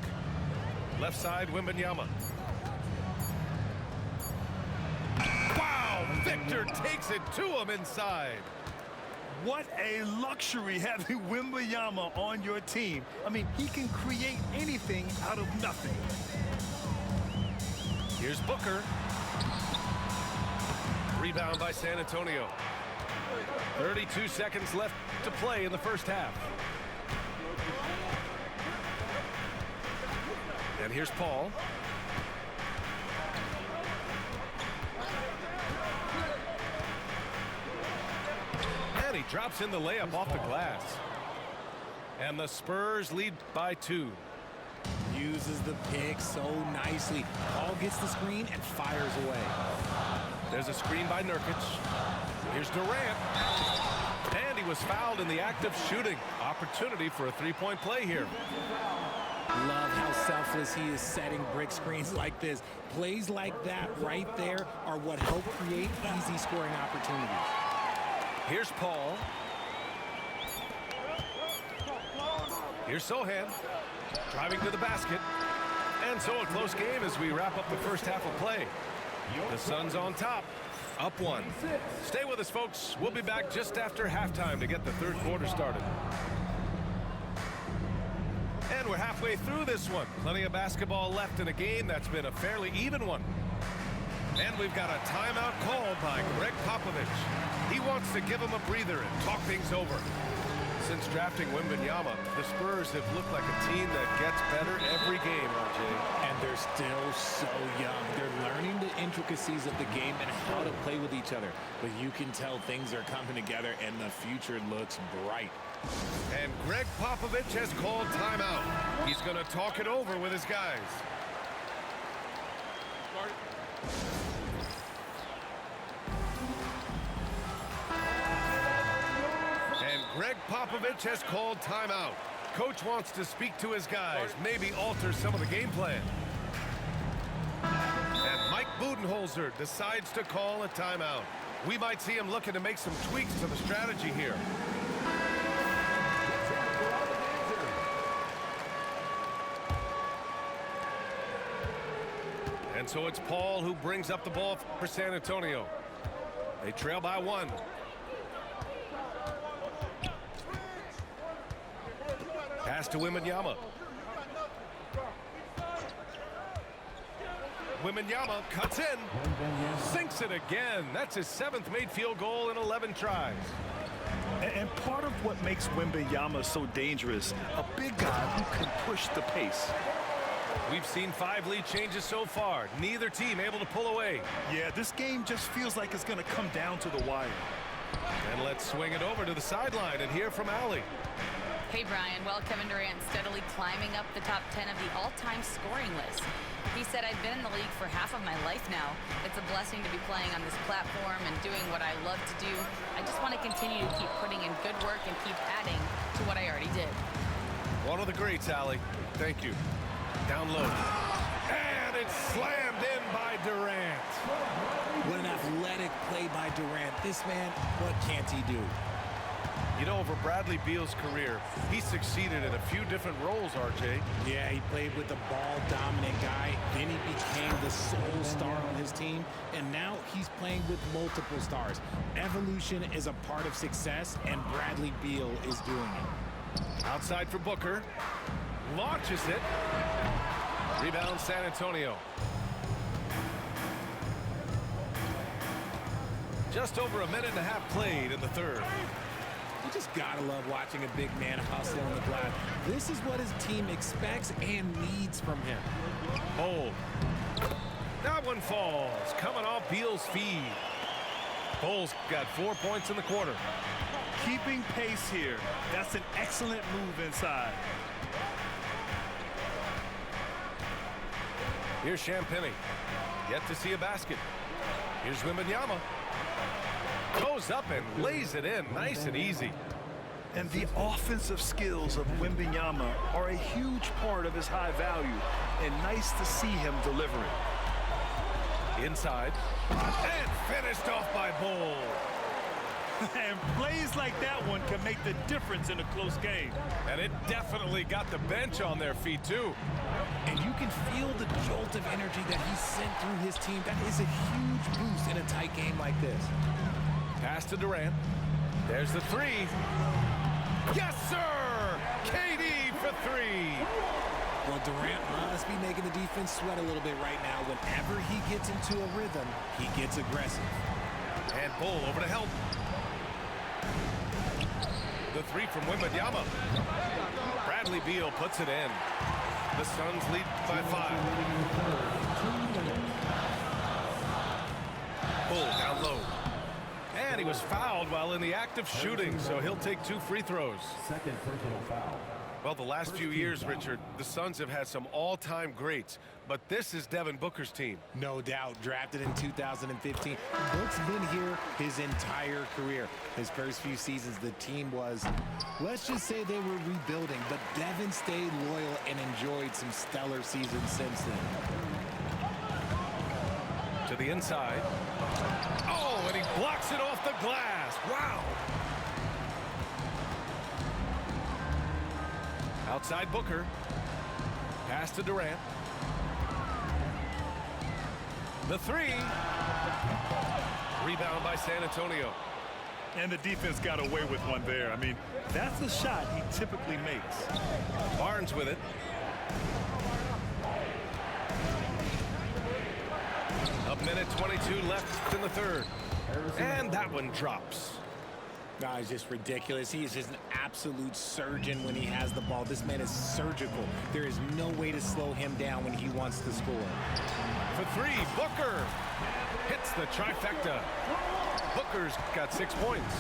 Left side, Wembanyama. Wow! Victor takes it to him inside. What a luxury having Wembanyama on your team. I mean, he can create anything out of nothing. Here's Booker. Rebound by San Antonio. 32 seconds left to play in the first half. And here's Paul. And he drops in the layup off the glass. And the Spurs lead by 2. Uses the pick so nicely. Paul gets the screen and fires away. There's a screen by Nurkic. Here's Durant. And he was fouled in the act of shooting. Opportunity for a three-point play here. Love how selfless he is setting brick screens like this. Plays like that right there are what help create easy scoring opportunities. Here's Paul. Here's Sohan. Driving to the basket. And so a close game as we wrap up the first half of play. The Suns on top, up 1. Stay with us, folks. We'll be back just after halftime to get the third quarter started. And we're halfway through this one. Plenty of basketball left in a game that's been a fairly even one. And we've got a timeout called by Greg Popovich. He wants to give him a breather and talk things over. Since drafting Wembanyama, the Spurs have looked like a team that gets better every game, RJ. And they're still so young. They're learning the intricacies of the game and how to play with each other. But you can tell things are coming together and the future looks bright. And Greg Popovich has called timeout. He's going to talk it over with his guys. Greg Popovich has called timeout. Coach wants to speak to his guys, maybe alter some of the game plan. And Mike Budenholzer decides to call a timeout. We might see him looking to make some tweaks to the strategy here. And so it's Paul who brings up the ball for San Antonio. They trail by 1. Pass to Wembanyama. Wembanyama cuts in. Sinks it again. That's his 7th made field goal in 11 tries. And part of what makes Wembanyama so dangerous, a big guy who can push the pace. We've seen 5 lead changes so far. Neither team able to pull away. Yeah, this game just feels like it's going to come down to the wire. And let's swing it over to the sideline and hear from Allie. Hey, Brian. Well, Kevin Durant steadily climbing up the top 10 of the all-time scoring list. He said, I've been in the league for half of my life now. It's a blessing to be playing on this platform and doing what I love to do. I just want to continue to keep putting in good work and keep adding to what I already did. One of the greats, Allie. Thank you. Down low. And And it's slammed in by Durant. What an athletic play by Durant. This man, what can't he do? You know, over Bradley Beal's career, he succeeded in a few different roles, RJ. Yeah, he played with the ball-dominant guy. Then he became the sole star on his team. And now he's playing with multiple stars. Evolution is a part of success, and Bradley Beal is doing it. Outside for Booker. Launches it. Rebound San Antonio. Just over a minute and a half played in the third. You just gotta love watching a big man hustle on the glass. This is what his team expects and needs from him. Bol. That one falls. Coming off Beal's feed. Bol's got 4 points in the quarter. Keeping pace here. That's an excellent move inside. Here's Champagny. Yet to see a basket. Here's Wembanyama. Goes up and lays it in nice and easy. And the offensive skills of Wembanyama are a huge part of his high value. And nice to see him deliver it. Inside. And finished off by Bol. And plays like that one can make the difference in a close game. And it definitely got the bench on their feet, too. And you can feel the jolt of energy that he sent through his team. That is a huge boost in a tight game like this. Pass to Durant. There's the three. Yes, sir! KD for three. Well, Durant must be making the defense sweat a little bit right now. Whenever he gets into a rhythm, he gets aggressive. And Bol over to help. The three from Wembanyama. Bradley Beal puts it in. The Suns lead by 5. Bol down low. And he was fouled while in the act of shooting, so he'll take 2 free throws. Second personal foul. Well, the last few years, Richard, the Suns have had some all-time greats, but this is Devin Booker's team. No doubt, drafted in 2015. Book's been here his entire career. His first few seasons, the team was, let's just say they were rebuilding, but Devin stayed loyal and enjoyed some stellar seasons since then. To the inside. Oh, and he blocks it off the glass. Wow. Outside Booker. Pass to Durant. The three. Rebound by San Antonio. And the defense got away with one there. I mean, that's a shot he typically makes. Barnes with it. A minute 22 left in the third. And that one drops. No, it's just ridiculous. He is just an absolute surgeon when he has the ball. This man is surgical. There is no way to slow him down when he wants to score. For three, Booker hits the trifecta. Booker's got 6 points.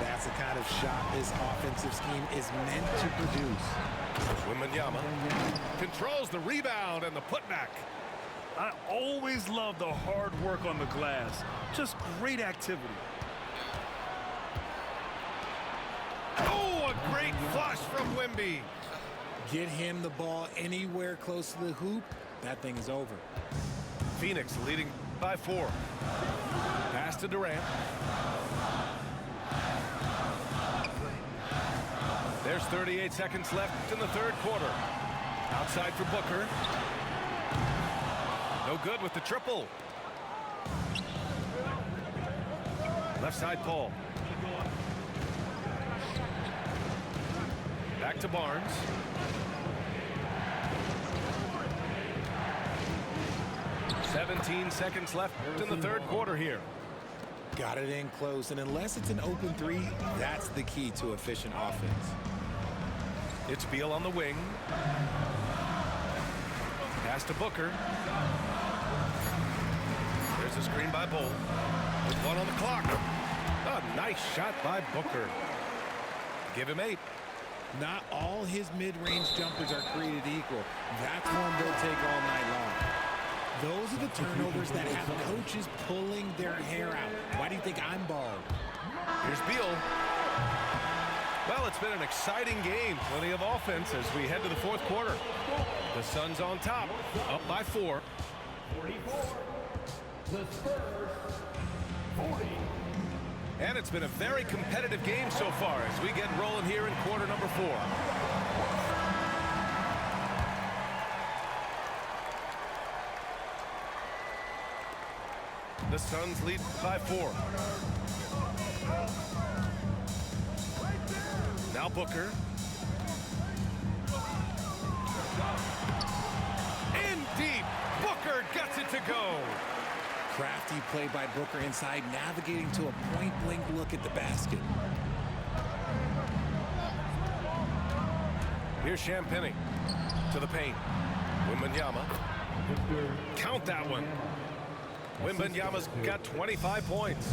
That's the kind of shot this offensive scheme is meant to produce. Wembanyama controls the rebound and the putback. I always love the hard work on the glass. Just great activity. Oh, a great flush from Wemby. Get him the ball anywhere close to the hoop, that thing is over. Phoenix leading by 4. Pass to Durant. There's 38 seconds left in the third quarter. Outside for Booker. No good with the triple. Left side Paul. Back to Barnes. "17 seconds left in the third quarter here. Got it in close, and unless it's an open three, that's the key to efficient offense. It's Beal on the wing. Pass to Booker. There's a screen by Bol. With 1 on the clock. A nice shot by Booker. Give him 8. Not all his mid-range jumpers are created equal. That's one they'll take all night long. Those are the turnovers that have coaches pulling their hair out. Why do you think I'm bald? Here's Beal. Well, it's been an exciting game. Plenty of offense as we head to the fourth quarter. The Suns on top, up by 4. 44. The Spurs, 40. And it's been a very competitive game so far as we get rolling here in quarter number 4. The Suns lead by 4. Now Booker. In deep. Booker gets it to go. Crafty play by Booker inside, navigating to a point-blank look at the basket. Here's Champagny to the paint. Wembanyama. Count that one. Wembanyama's got 25 points.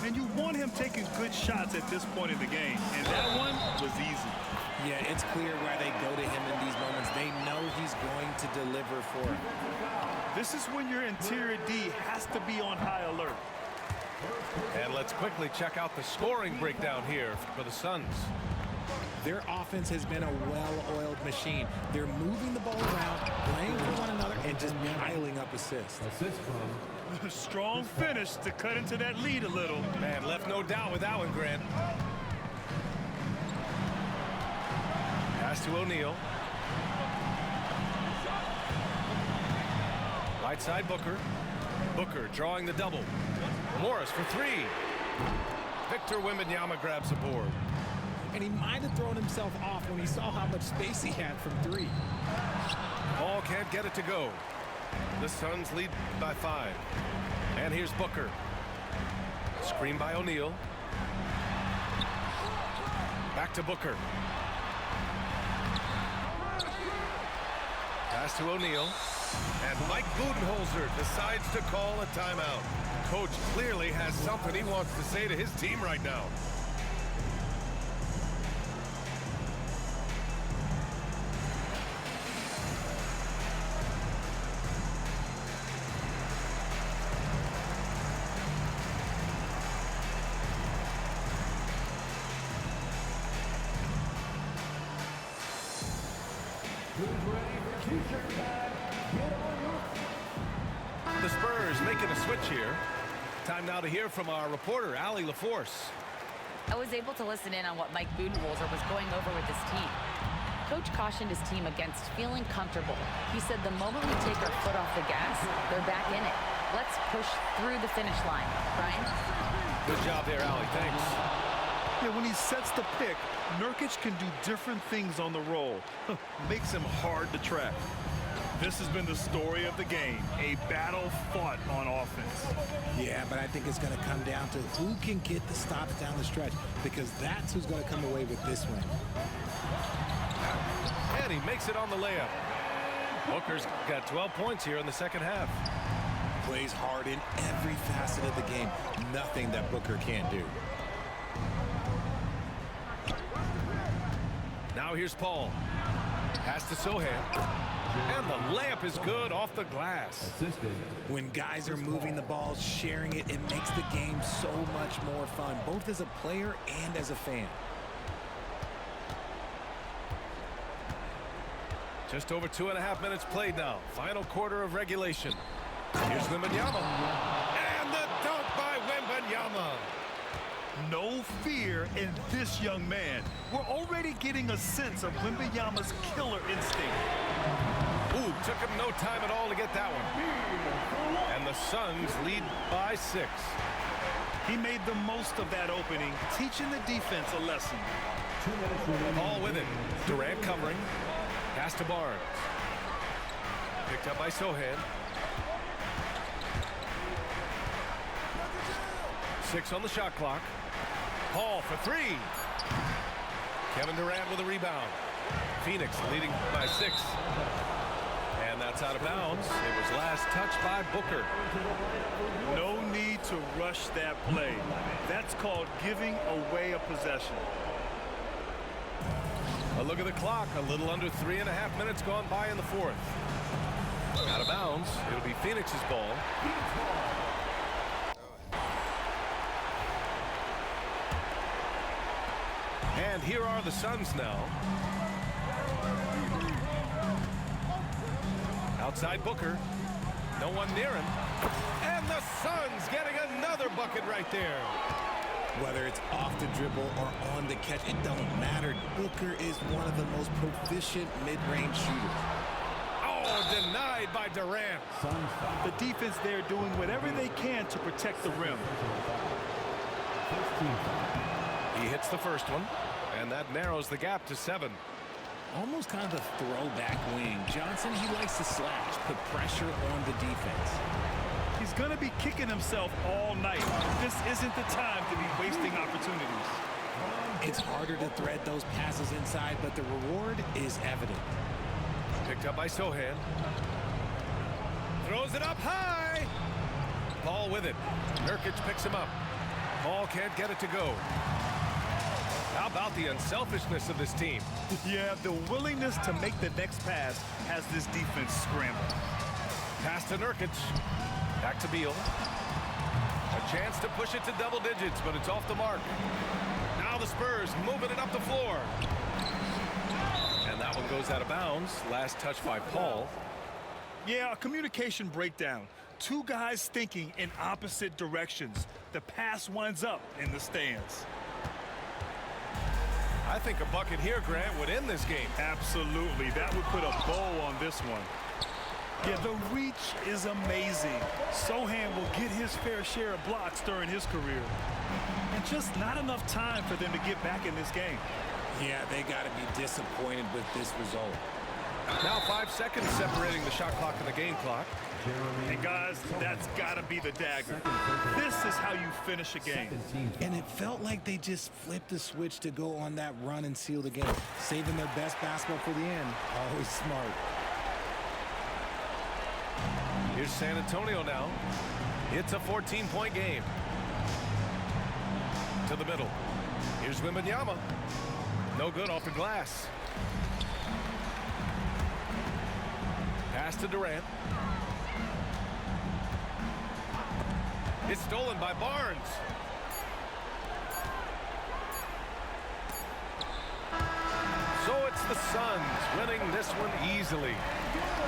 And you want him taking good shots at this point in the game. And that one was easy. Yeah, it's clear why they go to him in these moments. They know he's going to deliver for him. This is when your interior D has to be on high alert. And let's quickly check out the scoring breakdown here for the Suns. Their offense has been a well-oiled machine. They're moving the ball around, playing for one another, and just piling up assists. Assist from Strong finish to cut into that lead a little. Man, left no doubt with that one, Grant. Pass to O'Neal. Right side Booker. Booker drawing the double. Morris for 3. Victor Wembanyama grabs a board. And he might have thrown himself off when he saw how much space he had from 3. Ball can't get it to go. The Suns lead by 5. And here's Booker. Screen by O'Neal. Back to Booker. Pass to O'Neal. And Mike Budenholzer decides to call a timeout. Coach clearly has something he wants to say to his team right now. The Spurs making a switch here. Time now to hear from our reporter, Allie LaForce. I was able to listen in on what Mike Budenholzer was going over with his team. Coach cautioned his team against feeling comfortable. He said the moment we take our foot off the gas, they're back in it. Let's push through the finish line. Brian? Good job there, Allie. Thanks. Yeah, when he sets the pick, Nurkic can do different things on the roll. Makes him hard to track. This has been the story of the game, a battle fought on offense. Yeah, but I think it's going to come down to who can get the stops down the stretch, because that's who's going to come away with this win. And he makes it on the layup. Booker's got 12 points here in the second half. Plays hard in every facet of the game. Nothing that Booker can't do. Now here's Paul. Pass to Sohan. And the layup is good off the glass. assisted. When guys are moving the ball, sharing it, it makes the game so much more fun, both as a player and as a fan. Just over 2.5 minutes played now. Final quarter of regulation. Here's Wembanyama. And the dunk by Wembanyama. No fear in this young man. We're already getting a sense of Wembanyama's killer instinct. Ooh, took him no time at all to get that one. And the Suns lead by 6. He made the most of that opening, teaching the defense a lesson. 2 minutes remaining. Ball with it. Durant covering. Pass to Barnes. Picked up by Sohan. 6 on the shot clock. Paul for 3. Kevin Durant with a rebound. Phoenix leading by 6. And that's out of bounds. It was last touched by Booker. No need to rush that play. That's called giving away a possession. A look at the clock. A little under 3.5 minutes gone by in the fourth. Out of bounds. It'll be Phoenix's ball. And Here are the Suns now. Outside Booker. No one near him. And the Suns getting another bucket right there. Whether it's off the dribble or on the catch, it don't matter. Booker is one of the most proficient mid-range shooters. Oh, denied by Durant. The defense there doing whatever they can to protect the rim. He hits the first one, and that narrows the gap to 7. Almost kind of a throwback wing. Johnson, he likes to slash, put pressure on the defense. He's going to be kicking himself all night. This isn't the time to be wasting opportunities. It's harder to thread those passes inside, but the reward is evident. Picked up by Sohan. Throws it up high. Paul with it. Nurkic picks him up. Paul can't get it to go. How about the unselfishness of this team? Yeah, the willingness to make the next pass has this defense scrambled. Pass to Nurkic. Back to Beal. A chance to push it to double digits, but it's off the mark. Now the Spurs moving it up the floor. And that one goes out of bounds. Last touch by Paul. Yeah, a communication breakdown. Two guys thinking in opposite directions. The pass winds up in the stands. I think a bucket here, Grant, would end this game. Absolutely. That would put a bow on this one. Yeah, the reach is amazing. Sohan will get his fair share of blocks during his career. And just not enough time for them to get back in this game. Yeah, they got to be disappointed with this result. Now 5 seconds separating the shot clock and the game clock. And guys, that's got to be the dagger. This is how you finish a game. And it felt like they just flipped the switch to go on that run and seal the game. Saving their best basketball for the end. Always smart. Here's San Antonio now. It's a 14-point game. To the middle. Here's Wembanyama. No good off the glass. Pass to Durant. It's stolen by Barnes. So it's the Suns winning this one easily.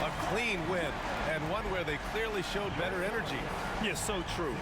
A clean win, and one where they clearly showed better energy. Yeah, so true.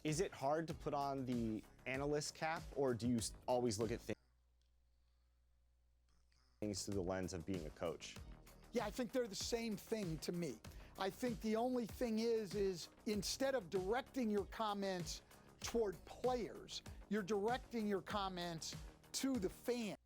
Is it hard to put on the analyst cap, or do you always look at things through the lens of being a coach? Yeah, I think they're the same thing to me. I think the only thing is instead of directing your comments toward players, you're directing your comments to the fans.